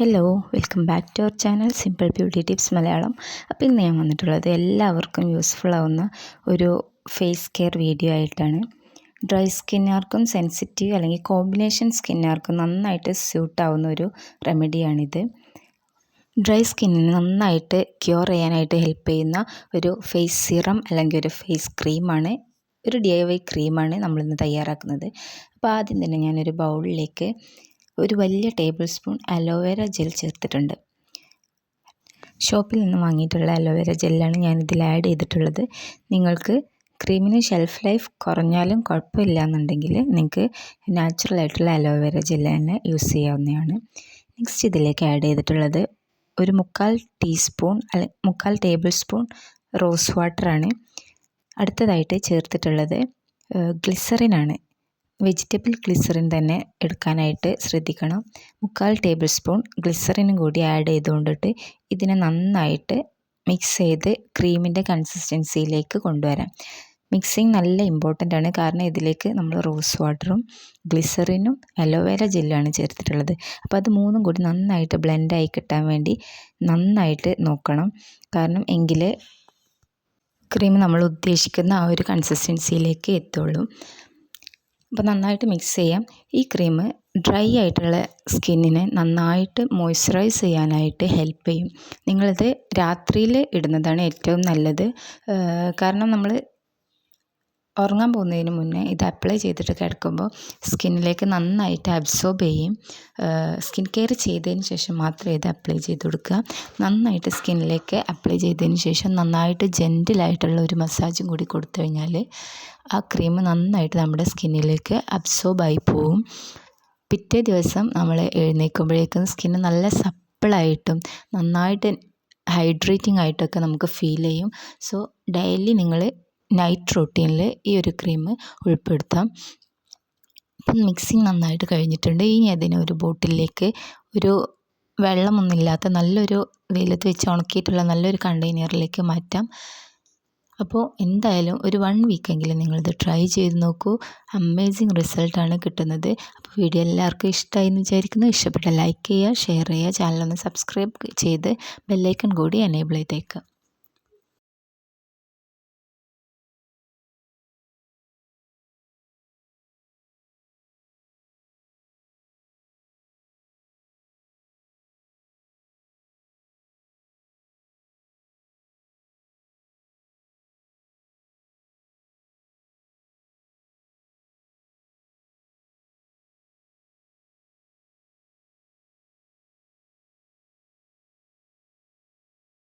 Hello, welcome back to our channel simple beauty tips Malayalam. അപ്പോൾ ഇന്ന് ഞാൻ വന്നിട്ടുള്ളത് എല്ലാവർക്കും യൂസ്ഫുൾ ആവുന്ന ഒരു ഫേസ് കെയർ വീഡിയോ ആയിട്ടാണ്. ഡ്രൈ സ്കിന്നുകാർക്കും സെൻസിറ്റീവ് അല്ലെങ്കിൽ കോമ്പിനേഷൻ സ്കിന്നുകാർക്കും നന്നായിട്ട് സ്യൂട്ടാവുന്ന ഒരു റെമഡിയാണിത്. ഡ്രൈ സ്കിന്നിന് നന്നായിട്ട് ക്യൂർ ചെയ്യാനായിട്ട് ഹെൽപ്പ് ചെയ്യുന്ന ഒരു ഫേസ് സിറം അല്ലെങ്കിൽ ഒരു ഫേസ് ക്രീമാണ്, ഒരു DIY ക്രീമാണ് നമ്മളിന്ന് തയ്യാറാക്കുന്നത്. അപ്പോൾ ആദ്യം തന്നെ ഞാനൊരു ബൗളിലേക്ക് ഒരു വലിയ ടേബിൾ സ്പൂൺ അലോവേര ജെൽ ചേർത്തിട്ടുണ്ട്. ഷോപ്പിൽ നിന്ന് വാങ്ങിയിട്ടുള്ള അലോവേര ജെല്ലാണ് ഞാനിതിൽ ആഡ് ചെയ്തിട്ടുള്ളത്. നിങ്ങൾക്ക് ക്രീമിന് ഷെൽഫ് ലൈഫ് കുറഞ്ഞാലും കുഴപ്പമില്ല എന്നുണ്ടെങ്കിൽ നിങ്ങൾക്ക് നാച്ചുറലായിട്ടുള്ള അലോവേര ജെല്ല് തന്നെ യൂസ് ചെയ്യാവുന്നതാണ്. നെക്സ്റ്റ് ഇതിലേക്ക് ആഡ് ചെയ്തിട്ടുള്ളത് ഒരു 3/4 ടേബിൾ സ്പൂൺ റോസ് വാട്ടറാണ്. അടുത്തതായിട്ട് ചേർത്തിട്ടുള്ളത് ഗ്ലിസറിനാണ്. വെജിറ്റബിൾ ഗ്ലിസറിൻ തന്നെ എടുക്കാനായിട്ട് ശ്രദ്ധിക്കണം. 3/4 ടേബിൾ സ്പൂൺ ഗ്ലിസറിനും കൂടി ആഡ് ചെയ്തുകൊണ്ടിട്ട് ഇതിനെ നന്നായിട്ട് മിക്സ് ചെയ്ത് ക്രീമിൻ്റെ കൺസിസ്റ്റൻസിയിലേക്ക് കൊണ്ടുവരാം. മിക്സിങ് നല്ല ഇമ്പോർട്ടൻ്റ് ആണ്, കാരണം ഇതിലേക്ക് നമ്മൾ റോസ് വാട്ടറും ഗ്ലിസറിനും അലോവേര ജെല്ലാണ് ചേർത്തിട്ടുള്ളത്. അപ്പോൾ അത് മൂന്നും കൂടി നന്നായിട്ട് ബ്ലെൻഡായി കിട്ടാൻ വേണ്ടി നന്നായിട്ട് നോക്കണം, കാരണം എങ്കിലേ ക്രീം നമ്മൾ ഉദ്ദേശിക്കുന്ന ആ ഒരു കൺസിസ്റ്റൻസിയിലേക്ക് എത്തുള്ളൂ. അപ്പോൾ നന്നായിട്ട് മിക്സ് ചെയ്യാം. ഈ ക്രീം ഡ്രൈ ആയിട്ടുള്ള സ്കിന്നിനെ നന്നായിട്ട് മോയ്സ്ചറൈസ് ചെയ്യാനായിട്ട് ഹെൽപ്പ് ചെയ്യും. നിങ്ങളിത് രാത്രിയിൽ ഇടുന്നതാണ് ഏറ്റവും നല്ലത്, കാരണം നമ്മൾ ഉറങ്ങാൻ പോകുന്നതിന് മുന്നേ ഇത് അപ്ലൈ ചെയ്തിട്ട് കിടക്കുമ്പോൾ സ്കിന്നിലേക്ക് നന്നായിട്ട് അബ്സോർബ് ചെയ്യും. സ്കിൻ കെയർ ചെയ്തതിന് ശേഷം മാത്രമേ ഇത് അപ്ലൈ ചെയ്ത് കൊടുക്കുക. നന്നായിട്ട് സ്കിന്നിലേക്ക് അപ്ലൈ ചെയ്തതിന് ശേഷം നന്നായിട്ട് ജെൻറ്റിലായിട്ടുള്ള ഒരു മസാജും കൂടി കൊടുത്തു കഴിഞ്ഞാൽ ആ ക്രീം നന്നായിട്ട് നമ്മുടെ സ്കിന്നിലേക്ക് അബ്സോർബായി പോവും. പിറ്റേ ദിവസം നമ്മൾ എഴുന്നേൽക്കുമ്പോഴേക്കും സ്കിന്ന് നല്ല സപ്പിളായിട്ടും നന്നായിട്ട് ഹൈഡ്രേറ്റിംഗ് ആയിട്ടൊക്കെ നമുക്ക് ഫീൽ ചെയ്യും. സോ ഡെയിലി നിങ്ങൾ നൈറ്റ് റൂട്ടീനിൽ ഈ ഒരു ക്രീം ഉൾപ്പെടുത്താം. ഇപ്പം മിക്സിങ് നന്നായിട്ട് കഴിഞ്ഞിട്ടുണ്ട്. ഇനി അതിനെ ഒരു ബോട്ടിലേക്ക് ഒരു വെള്ളമൊന്നുമില്ലാത്ത നല്ലൊരു വെയിലത്ത് വെച്ച് ഉണക്കിയിട്ടുള്ള നല്ലൊരു കണ്ടെയ്നറിലേക്ക് മാറ്റാം. അപ്പോൾ എന്തായാലും ഒരു 1 വീക്കെങ്കിലും നിങ്ങളിത് ട്രൈ ചെയ്ത് നോക്കൂ. അമേസിങ് റിസൾട്ടാണ് കിട്ടുന്നത്. അപ്പോൾ വീഡിയോ എല്ലാവർക്കും ഇഷ്ടമായി എന്ന് വിചാരിക്കുന്നു. ഇഷ്ടപ്പെട്ട ലൈക്ക് ചെയ്യുക, ഷെയർ ചെയ്യുക, ചാനലൊന്ന് സബ്സ്ക്രൈബ് ചെയ്ത് ബെല്ലൈക്കൺ കൂടി എനേബിൾ ചെയ്തേക്കുക.